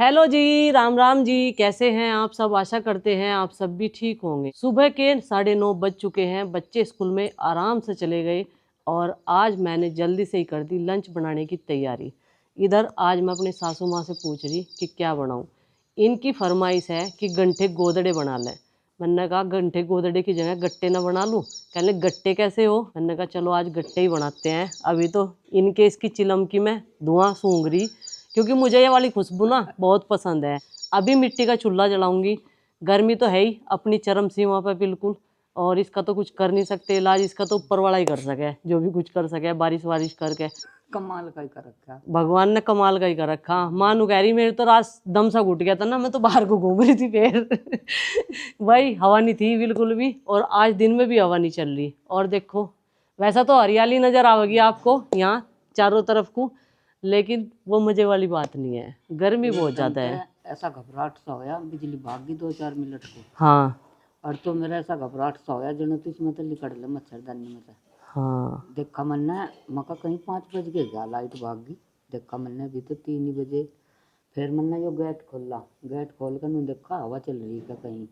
Hello जी, राम राम जी। कैसे हैं आप सब? आशा करते हैं आप सब भी ठीक होंगे। सुबह के 9:30 बज चुके हैं। बच्चे स्कूल में आराम से चले गए और आज मैंने जल्दी से ही कर दी लंच बनाने की तैयारी। इधर आज मैं अपनी सासू माँ से पूछ रही कि क्या बनाऊं। इनकी फरमाइश है कि गंठे गोदड़े बना लें। मैंने कहा गंठे गोदड़े की जगह गट्टे ना बना लूँ। कहने गट्टे कैसे हो? मैंने कहा चलो आज गट्टे ही बनाते हैं। अभी तो इनके इसकी चिलम की मैं धुआं सूंघ रही, क्योंकि मुझे ये वाली खुशबू ना बहुत पसंद है। अभी मिट्टी का चूल्हा जलाऊंगी। गर्मी तो है ही अपनी चरम सीमा पर बिल्कुल, और इसका तो कुछ कर नहीं सकते इलाज। इसका तो ऊपर वाला ही कर सके, जो भी कुछ कर सके बारिश वारिश करके। कमाल का ही कर रखा भगवान ने कमाल का ही कर रखा। माँ नु कह रही मेरे तो रात दम सा घुट गया था ना, मैं तो बाहर को घूम रही थी फिर भाई हवा नहीं थी बिल्कुल भी, और आज दिन में भी हवा नहीं चल रही। और देखो वैसा तो हरियाली नजर आवेगी आपको यहाँ चारों तरफ को, लेकिन वो मजे वाली बात नहीं है। गर्मी बहुत ज्यादा है। ऐसा घबराहट सा होया, बिजली भाग गई 2-4 मिनट को। हाँ और तो मेरा ऐसा घबराहट सा होया जनो तो इसमें तो लिकड़ ले मच्छरदानी में से। हाँ देखा मैंने मका कहीं 5 बज गए क्या लाइट भाग गई। देखा मैंने अभी तो 3 ही बजे। फिर मैंने जो गेट खोला, गेट खोल कर मैं देखा हवा चल रही क्या कहीं।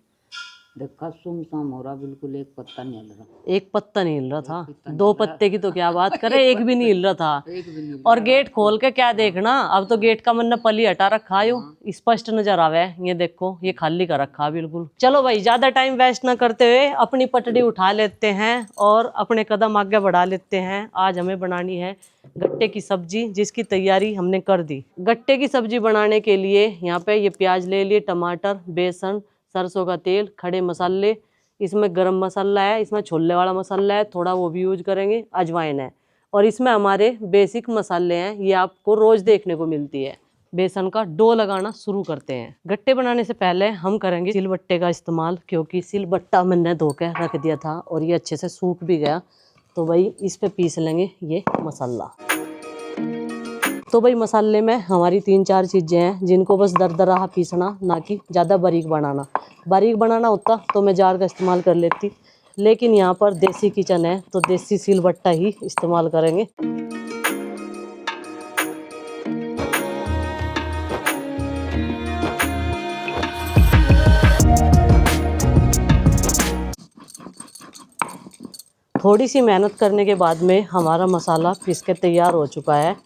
देखा सुमसाम हो रहा, बिल्कुल एक पत्ता नहीं हिल रहा। एक पत्ता नहीं हिल रहा था। 2 पत्ते की तो क्या बात करें, एक भी नहीं हिल रहा था। एक भी नहीं और गेट खोल के क्या देखना, अब तो गेट का मैंने पली हटा रखा है, स्पष्ट नजर आवे। ये देखो ये खाली कर रखा बिल्कुल। चलो भाई ज्यादा टाइम वेस्ट ना करते हुए अपनी पटड़ी उठा लेते हैं और अपने कदम आगे बढ़ा लेते हैं। आज हमें बनानी है गट्टे की सब्जी, जिसकी तैयारी हमने कर दी। गट्टे की सब्जी बनाने के लिए यहाँ पे ये प्याज ले लिए, टमाटर, बेसन, सरसों का तेल, खड़े मसाले, इसमें गरम मसाला है, इसमें छोले वाला मसाला है थोड़ा, वो भी यूज करेंगे, अजवाइन है, और इसमें हमारे बेसिक मसाले हैं। ये आपको रोज देखने को मिलती है। बेसन का डो लगाना शुरू करते हैं। गट्टे बनाने से पहले हम करेंगे सिलबट्टे का इस्तेमाल, क्योंकि सिलबट्टा मैंने धो के रख दिया था और ये अच्छे से सूख भी गया। तो भाई इस पे पीस लेंगे ये मसाला। तो भाई मसाले में हमारी 3-4 चीज़ें हैं जिनको बस दरदरा पीसना, ना कि ज़्यादा बारीक बनाना। बारीक बनाना होता तो मैं जार का इस्तेमाल कर लेती, लेकिन यहाँ पर देसी किचन है तो देसी सिलबट्टा ही इस्तेमाल करेंगे। थोड़ी सी मेहनत करने के बाद में हमारा मसाला पीस के तैयार हो चुका है,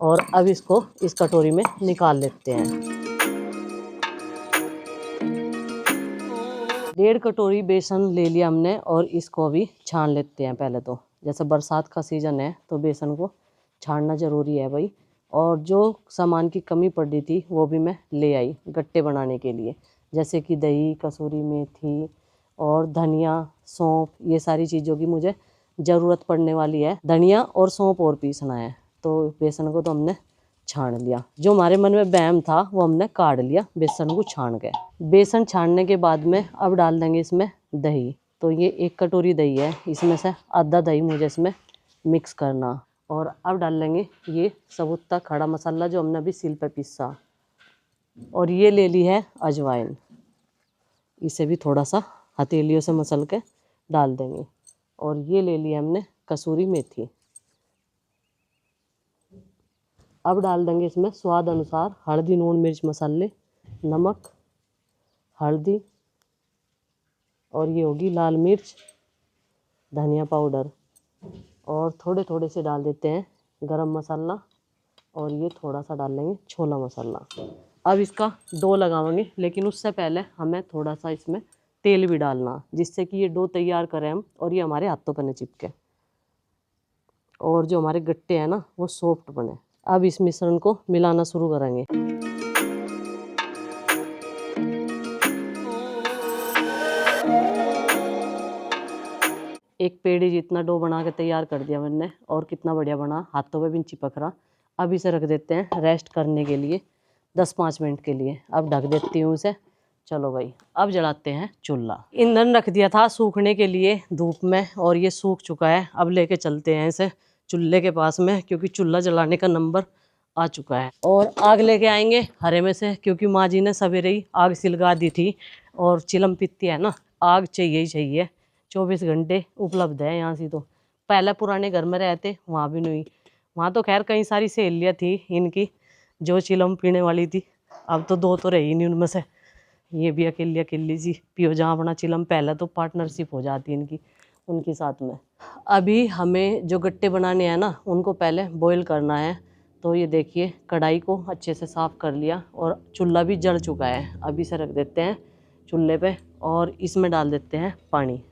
और अब इसको इस कटोरी में निकाल लेते हैं। 1.5 कटोरी बेसन ले लिया हमने और इसको अभी छान लेते हैं। पहले तो जैसे बरसात का सीज़न है तो बेसन को छानना ज़रूरी है भाई। और जो सामान की कमी पड़ रही थी वो भी मैं ले आई गट्टे बनाने के लिए, जैसे कि दही, कसूरी मेथी और धनिया, सौंफ। ये सारी चीज़ों की मुझे ज़रूरत पड़ने वाली है। धनिया और सौंफ और पीसना है। तो बेसन को तो हमने छान लिया, जो हमारे मन में वहम था वो हमने काट लिया बेसन को छान के। बेसन छानने के बाद में अब डाल देंगे इसमें दही। तो ये 1 कटोरी दही है, इसमें से आधा दही मुझे इसमें मिक्स करना। और अब डाल लेंगे ये सबूता खड़ा मसाला जो हमने अभी सील पे पीसा, और ये ले ली है अजवाइन। इसे भी थोड़ा सा हथेलियों से मसल के डाल देंगे। और ये ले लिया हमने कसूरी मेथी। अब डाल देंगे इसमें स्वाद अनुसार हल्दी, नून, मिर्च मसाले, नमक, हल्दी, और ये होगी लाल मिर्च, धनिया पाउडर, और थोड़े थोड़े से डाल देते हैं गरम मसाला, और ये थोड़ा सा डाल लेंगे छोला मसाला। अब इसका डो लगाएंगे, लेकिन उससे पहले हमें थोड़ा सा इसमें तेल भी डालना, जिससे कि ये डो तैयार करें हम और ये हमारे हाथों पर न चिपके, और जो हमारे गट्टे हैं ना वो सॉफ्ट बने। अब इस मिश्रण को मिलाना शुरू करेंगे। एक पेड़ी जितना डो बना के तैयार कर दिया मैंने, और कितना बढ़िया बना, हाथों पे भी चिपक रहा। अब इसे रख देते हैं रेस्ट करने के लिए 10-5 मिनट के लिए। अब ढक देती हूँ इसे। चलो भाई अब जलाते हैं चूल्हा। ईंधन रख दिया था सूखने के लिए धूप में, और ये सूख चुका है। अब लेके चलते हैं इसे चूल्हे के पास में, क्योंकि चूल्हा जलाने का नंबर आ चुका है। और आग लेके आएंगे हरे में से, क्योंकि माँ जी ने सवेरे ही आग सिलगा दी थी। और चिलम पीती है ना, आग चाहिए ही चाहिए। 24 घंटे उपलब्ध है यहाँ से। तो पहले पुराने घर में रहते वहाँ भी नहीं, वहाँ तो खैर कई सारी सहेलियाँ थी इनकी जो चिलम पीने वाली थी, अब तो दो तो रही नहीं उनमें से, ये भी अकेली अकेली सी पियो जहाँ अपना चिलम। पहले तो पार्टनरशिप हो जाती है इनकी उनके साथ में। अभी हमें जो गट्टे बनाने हैं ना उनको पहले बॉईल करना है। तो ये देखिए कढ़ाई को अच्छे से साफ़ कर लिया और चूल्हा भी जल चुका है। अभी से रख देते हैं चूल्हे पे और इसमें डाल देते हैं पानी।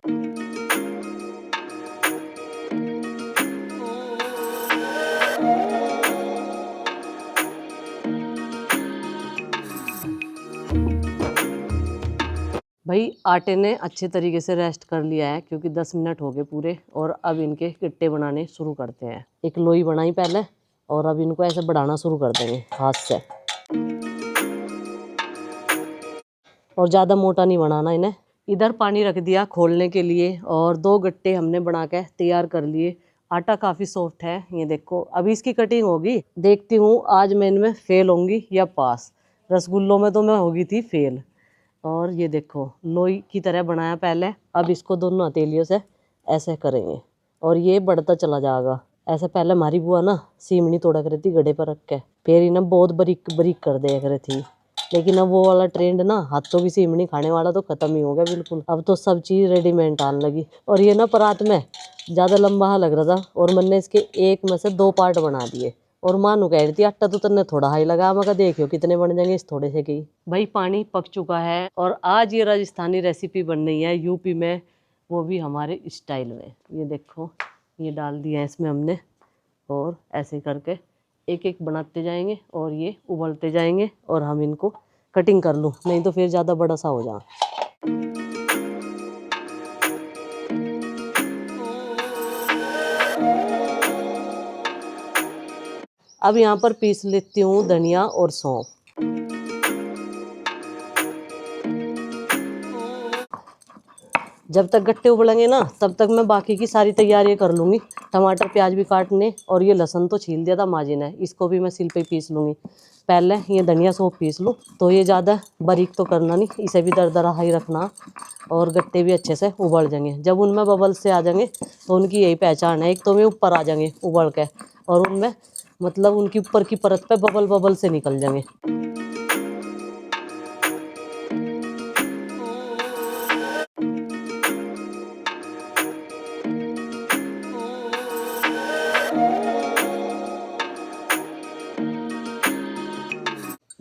भाई आटे ने अच्छे तरीके से रेस्ट कर लिया है क्योंकि 10 मिनट हो गए पूरे। और अब इनके गट्टे बनाने शुरू करते हैं। एक लोई बनाई पहले और अब इनको ऐसे बढ़ाना शुरू कर देंगे हाथ से। और ज़्यादा मोटा नहीं बनाना इन्हें। इधर पानी रख दिया खोलने के लिए और 2 गट्टे हमने बना के तैयार कर लिए। आटा काफ़ी सॉफ्ट है, ये देखो। अभी इसकी कटिंग होगी, देखती हूँ आज मैं इनमें फेल होंगी या पास। रसगुल्लों में तो मैं होगी थी फेल। और ये देखो लोई की तरह बनाया पहले। अब इसको दोनों हथेलियों से ऐसे करेंगे और ये बढ़ता चला जाएगा। ऐसे पहले हमारी बुआ ना सीमनी तोड़ा कर थी गड्ढे पर रख के, फिर इन्हें बहुत बारीक बारीक कर दिया कर थी। लेकिन अब वो वाला ट्रेंड ना हाथों की सीमनी खाने वाला तो खत्म ही हो गया बिल्कुल। अब तो सब चीज़ रेडीमेड आने लगी। और ये ना परात में ज़्यादा लंबा लग रहा था और मैंने इसके एक में से 2 पार्ट बना दिए। और मानू कह रही थी आटा तो तन्ने थोड़ा हाई लगा, मगर देखियो कितने बन जाएंगे इस थोड़े से की। भाई पानी पक चुका है और आज ये राजस्थानी रेसिपी बन रही है यूपी में, वो भी हमारे स्टाइल में। ये देखो ये डाल दिया है इसमें हमने और ऐसे करके एक एक बनाते जाएंगे और ये उबलते जाएंगे और हम इनको कटिंग कर लूँ, नहीं तो फिर ज़्यादा बड़ा सा हो जा। अब यहाँ पर पीस लेती हूँ धनिया और सौंफ। जब तक गट्टे उबलेंगे ना तब तक मैं बाकी की सारी तैयारियां कर लूँगी। टमाटर प्याज भी काटने और ये लहसुन तो छील दिया था माजी ने, इसको भी मैं सिल पे पीस लूँगी। पहले ये धनिया सौंफ पीस लूँ। तो ये ज़्यादा बारीक तो करना नहीं, इसे भी दरदरा ही रखना। और गट्टे भी अच्छे से उबल जाएंगे। जब उनमें बबल से आ जाएंगे तो उनकी यही पहचान है, एक तो वे ऊपर आ जाएंगे उबल के और उनमें मतलब उनकी ऊपर की परत पे बबल बबल से निकल जाएंगे।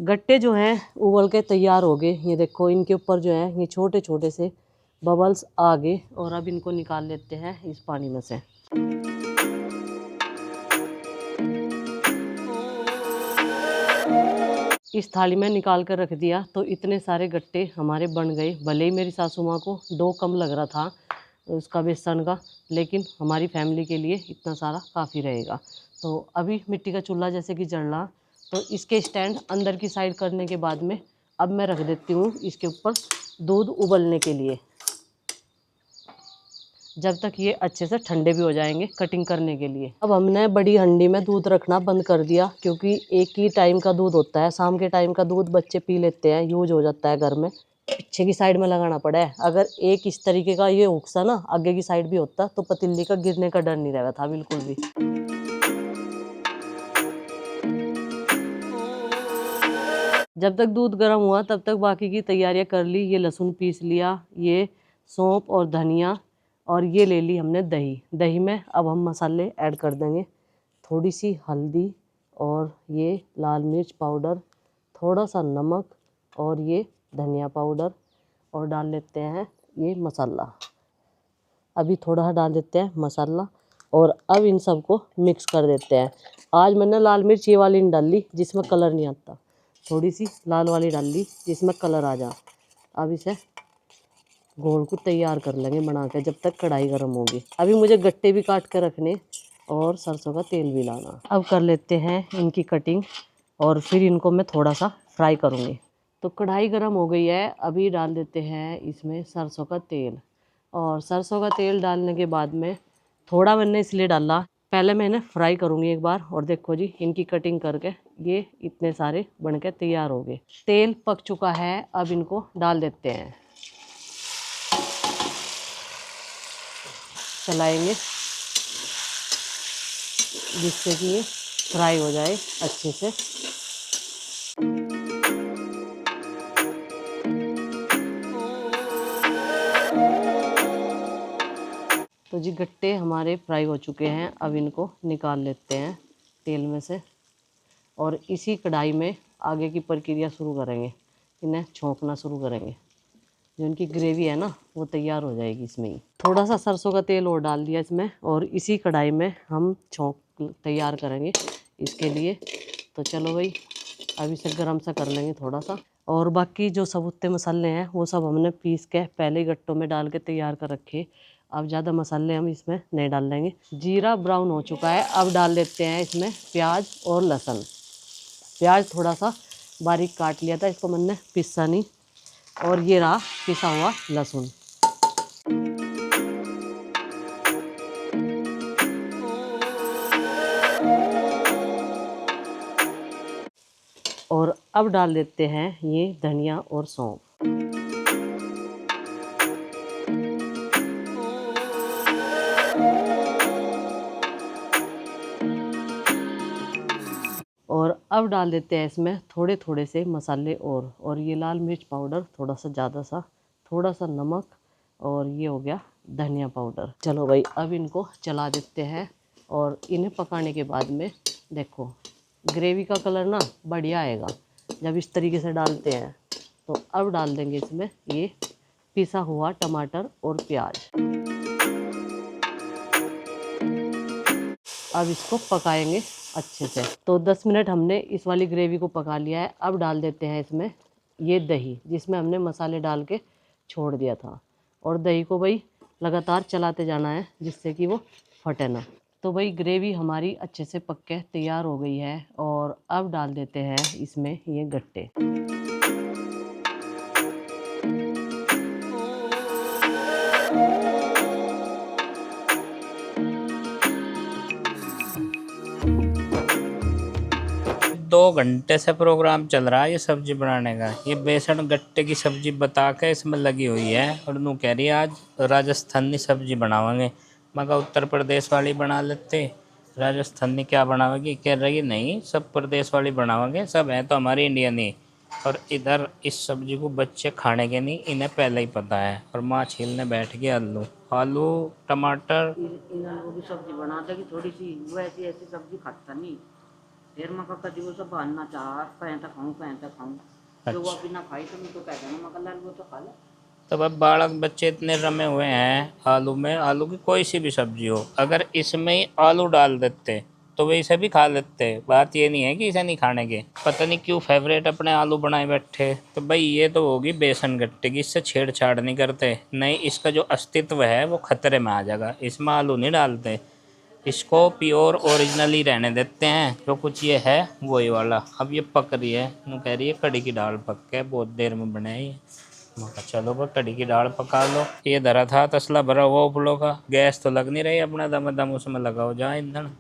गट्टे जो हैं उबल के तैयार हो गए। ये देखो इनके ऊपर जो है ये छोटे छोटे से बबल्स आ गए और अब इनको निकाल लेते हैं इस पानी में से। इस थाली में निकाल कर रख दिया। तो इतने सारे गट्टे हमारे बन गए। भले ही मेरी सासू माँ को डो कम लग रहा था उसका बेसन का, लेकिन हमारी फैमिली के लिए इतना सारा काफ़ी रहेगा। तो अभी मिट्टी का चूल्हा जैसे कि जल रहा, तो इसके स्टैंड अंदर की साइड करने के बाद में अब मैं रख देती हूँ इसके ऊपर दूध उबलने के लिए, जब तक ये अच्छे से ठंडे भी हो जाएंगे कटिंग करने के लिए। अब हमने बड़ी हंडी में दूध रखना बंद कर दिया क्योंकि एक ही टाइम का दूध होता है। शाम के टाइम का दूध बच्चे पी लेते हैं, यूज हो जाता है घर में। पीछे की साइड में लगाना पड़ा है। अगर एक इस तरीके का ये हुक्सा ना आगे की साइड भी होता तो पतीली का गिरने का डर नहीं रहता था बिल्कुल भी। जब तक दूध गर्म हुआ तब तक बाकी की तैयारियां कर ली। ये लहसुन पीस लिया, ये सौंफ और धनिया, और ये ले ली हमने दही। दही में अब हम मसाले ऐड कर देंगे। थोड़ी सी हल्दी और ये लाल मिर्च पाउडर, थोड़ा सा नमक और ये धनिया पाउडर, और डाल लेते हैं ये मसाला। अभी थोड़ा डाल देते हैं मसाला और अब इन सबको मिक्स कर देते हैं। आज मैंने लाल मिर्च ये वाली नहीं डाली जिसमें कलर नहीं आता, थोड़ी सी लाल वाली डाल ली जिसमें कलर आ जा। अब इसे घोल को तैयार कर लेंगे बना के, जब तक कढ़ाई गर्म होगी। अभी मुझे गट्टे भी काट कर रखने और सरसों का तेल भी लाना। अब कर लेते हैं इनकी कटिंग और फिर इनको मैं थोड़ा सा फ्राई करूँगी। तो कढ़ाई गर्म हो गई है। अभी डाल देते हैं इसमें सरसों का तेल। और सरसों का तेल डालने के बाद में थोड़ा मैंने इसलिए डाला, पहले मैं इन्हें फ्राई करूँगी एक बार। और देखो जी इनकी कटिंग करके ये इतने सारे बन के तैयार हो गए। तेल पक चुका है, अब इनको डाल देते हैं। चलाएंगे जिससे कि ये फ्राई हो जाए अच्छे से। जी गट्टे हमारे फ्राई हो चुके हैं, अब इनको निकाल लेते हैं तेल में से और इसी कढ़ाई में आगे की प्रक्रिया शुरू करेंगे। इन्हें छोंकना शुरू करेंगे। जो इनकी ग्रेवी है ना वो तैयार हो जाएगी इसमें ही। थोड़ा सा सरसों का तेल और डाल दिया इसमें और इसी कढ़ाई में हम छोंक तैयार करेंगे इसके लिए। तो चलो भाई अब इसे गरम सा कर लेंगे थोड़ा सा। और बाकी जो सबूते मसाले हैं वो सब हमने पीस के पहले ही गट्टों में डाल के तैयार कर रखे। अब ज़्यादा मसाले हम इसमें नहीं डाल लेंगे। जीरा ब्राउन हो चुका है, अब डाल देते हैं इसमें प्याज और लहसुन। प्याज थोड़ा सा बारीक काट लिया था, इसको मैंने पिसा नहीं। और ये रहा पिसा हुआ लहसुन। और अब डाल देते हैं ये धनिया और सौंफ। और अब डाल देते हैं इसमें थोड़े थोड़े से मसाले और ये लाल मिर्च पाउडर थोड़ा सा ज़्यादा सा, थोड़ा सा नमक और ये हो गया धनिया पाउडर। चलो भाई अब इनको चला देते हैं और इन्हें पकाने के बाद में देखो ग्रेवी का कलर ना बढ़िया आएगा जब इस तरीके से डालते हैं। तो अब डाल देंगे इसमें ये पिसा हुआ टमाटर और प्याज। अब इसको पकाएंगे अच्छे से। तो 10 मिनट हमने इस वाली ग्रेवी को पका लिया है। अब डाल देते हैं इसमें ये दही जिसमें हमने मसाले डाल के छोड़ दिया था। और दही को भाई लगातार चलाते जाना है जिससे कि वो फटे ना। तो भाई ग्रेवी हमारी अच्छे से पक के तैयार हो गई है और अब डाल देते हैं इसमें ये गट्टे। 2 घंटे से प्रोग्राम चल रहा है ये सब्जी बनाने का। ये बेसन गट्टे की सब्जी बता के इसमें लगी हुई है और नू कह रही है आज राजस्थानी सब्जी बनावांगे। मैं कहा उत्तर प्रदेश वाली बना लेते, राजस्थानी क्या बनावेगी? कह रही नहीं सब प्रदेश वाली बनावांगे, सब है तो हमारी इंडियन ही। और इधर इस सब्जी को बच्चे खाने के नहीं, इन्हें पहले ही पता है। और माँ छीलने बैठ गई आलू आलू टमाटर। इन आलू की सब्जी बना देगी थोड़ी सी, वो ऐसी ऐसी सब्जी खाता नहीं। फिर मैं कभी वो सब बनना चाह पैंता खाऊं जो वो अभी ना खाई तो मैं तो कह देना मैं कल वो तो खा ले। तब अब बालक बच्चे इतने रमे हुए हैं आलू में, आलू की कोई सी भी सब्जी हो अगर इसमें ही आलू डाल देते तो वे इसे भी खा लेते। बात ये नहीं है कि इसे नहीं खाने के, पता नहीं क्यों फेवरेट अपने आलू बनाए बैठे। तो भाई ये तो होगी बेसन गट्टे की, इससे छेड़छाड़ नहीं करते, नहीं इसका जो अस्तित्व है वो खतरे में आ जाएगा। इसमें आलू नहीं डालते, इसको प्योर ओरिजिनली रहने देते हैं। जो कुछ ये है वही वाला। अब ये पक रही है, यूँ कह रही है कड़ी की दाल पक के बहुत देर में बने ये। मैं कहा चलो भाई कड़ी की दाल पका लो। ये धरा था तसला भरा हुआ उपलों का, गैस तो लग नहीं रही, अपना दम दम उसमें लगाओ जहाँ ईंधन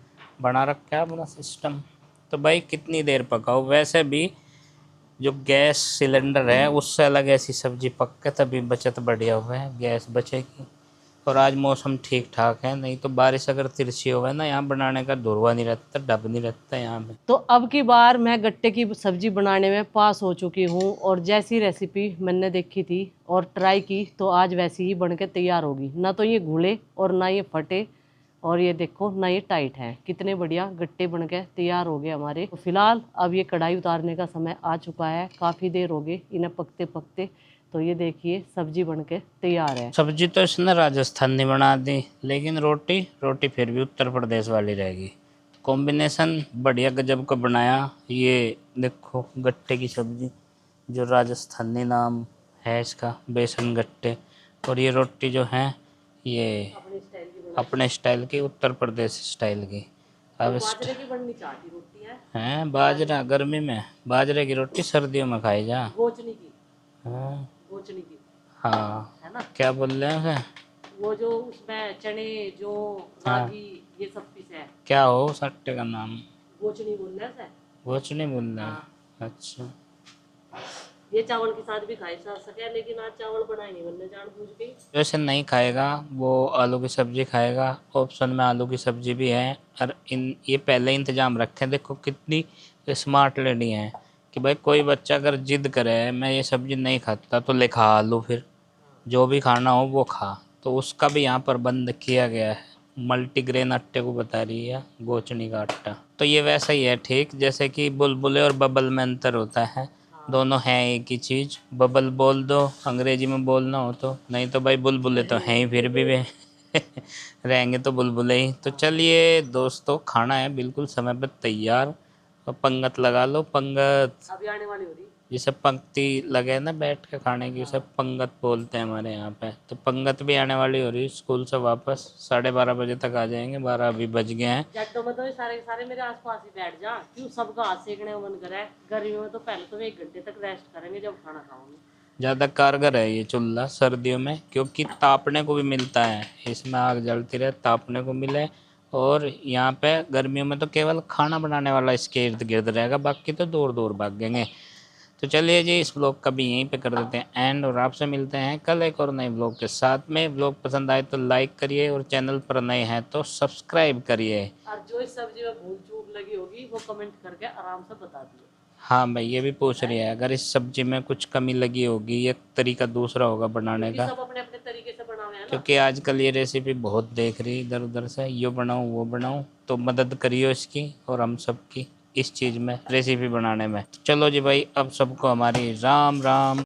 बना रखा है अपना सिस्टम। तो भाई कितनी देर पकाओ, वैसे भी जो गैस सिलेंडर है उससे अलग ऐसी सब्जी पक के तभी बचत बढ़िया हुआ है, गैस बचेगी। और आज मौसम ठीक ठाक है, नहीं तो बारिश अगर तिरछी हो गई ना यहाँ बनाने का धुरवा नहीं रहता, डब नहीं रहता यहाँ पे। तो अब की बार मैं गट्टे की सब्जी बनाने में पास हो चुकी हूँ और जैसी रेसिपी मैंने देखी थी और ट्राई की तो आज वैसी ही बन के तैयार होगी। ना तो ये घुले और ना ये फटे और ये देखो ना ये टाइट है। कितने बढ़िया गट्टे बन के तैयार हो गए हमारे। तो फिलहाल अब ये कढ़ाई उतारने का समय आ चुका है, काफ़ी देर हो गई इन्हें पकते पकते। तो ये देखिए सब्जी बन के तैयार है। सब्जी तो इसने राजस्थानी बना दी, लेकिन रोटी रोटी फिर भी उत्तर प्रदेश वाली रहेगी। कॉम्बिनेशन बढ़िया गजब का बनाया। ये देखो गट्टे की सब्जी जो राजस्थानी नाम है इसका, बेसन गट्टे। और ये रोटी जो है ये अपने स्टाइल की, उत्तर प्रदेश स्टाइल की। अब बाजरे की बननी चाहती रोटी है, हैं बाजरा गर्मी में, बाजरे की रोटी सर्दियों में खाई जा। गोचनी की, हाँ गोचनी की हाँ, है ना। क्या बोल रहे हैं उसे? वो जो उसमें चने जो हाँ। रागी ये सब पीस है, क्या हो सट्टे का नाम? गोचनी बोल रहे हैं। कुछ नहीं बोल रहा। हाँ। अच्छा ये चावल के साथ भी खाई जा सके लेकिन आज चावल बनाए नहीं मैंने जानबूझ के। वैसे नहीं खाएगा वो, आलू की सब्जी खाएगा। ऑप्शन में आलू की सब्जी भी है। और ये पहले इंतजाम रखें। देखो कितनी स्मार्ट लेडी हैं कि भाई कोई बच्चा अगर जिद करे मैं ये सब्जी नहीं खाता तो ले खा आलू, फिर जो भी खाना हो वो खा। तो उसका भी यहाँ पर बंद किया गया है। मल्टीग्रेन आटे को बता रही है, गोचनी का आटा। तो ये वैसा ही है ठीक, जैसे कि बुलबुले और बबल में अंतर होता है, दोनों हैं एक ही चीज़। बबल बोल दो अंग्रेजी में बोलना हो तो, नहीं तो भाई बुलबुले तो हैं ही फिर भी वे रहेंगे तो बुलबुले ही। तो चलिए दोस्तों, खाना है बिल्कुल समय पर तैयार, और पंगत लगा लो। पंगत अभी आने वाली हो रही। जिसे पंक्ति लगे ना बैठ के खाने की, उसे पंगत बोलते हैं हमारे यहाँ पे। तो पंगत भी आने वाली हो रही, स्कूल से वापस 12:30 बजे तक आ जाएंगे, 12 अभी बज गए हैं। जट्टों में तो ये सारे के सारे मेरे आसपास ही बैठ जा, क्यों सबका हाथ सेकने का मन करे। गर्मियों में तो पहले तो 1 घंटे तक रेस्ट करेंगे जब खाना खाओगे। ज़्यादा कारगर है ये चूल्हा सर्दियों में, क्योंकि तापने को भी मिलता है, इसमें आग जलती रहे, तापने को मिले। और यहाँ पे गर्मियों में तो केवल खाना बनाने वाला इसके इर्द गिर्द रहेगा, बाकी तो दूर दूर भागेंगे। तो चलिए जी, इस ब्लॉग का भी यहीं पे कर देते हैं एंड, और आपसे मिलते हैं कल एक और नए ब्लॉग के साथ में। ब्लॉग पसंद आए तो लाइक करिए, और चैनल पर नए हैं तो सब्सक्राइब करिए। और जो इस सब्जी में भूल चूक लगी होगी वो कमेंट करके आराम से बता दिए। हाँ भाई, ये भी पूछ रही है, अगर इस सब्जी में कुछ कमी लगी होगी या तरीका दूसरा होगा बनाने का, सब अपने अपने तरीके से बनावे हैं ना। क्योंकि आजकल ये रेसिपी बहुत देख रही इधर उधर से, यो बनाऊँ वो बनाऊँ, तो मदद करियो इसकी और हम सबकी इस चीज़ में, रेसिपी बनाने में। चलो जी भाई, अब सबको हमारी राम राम।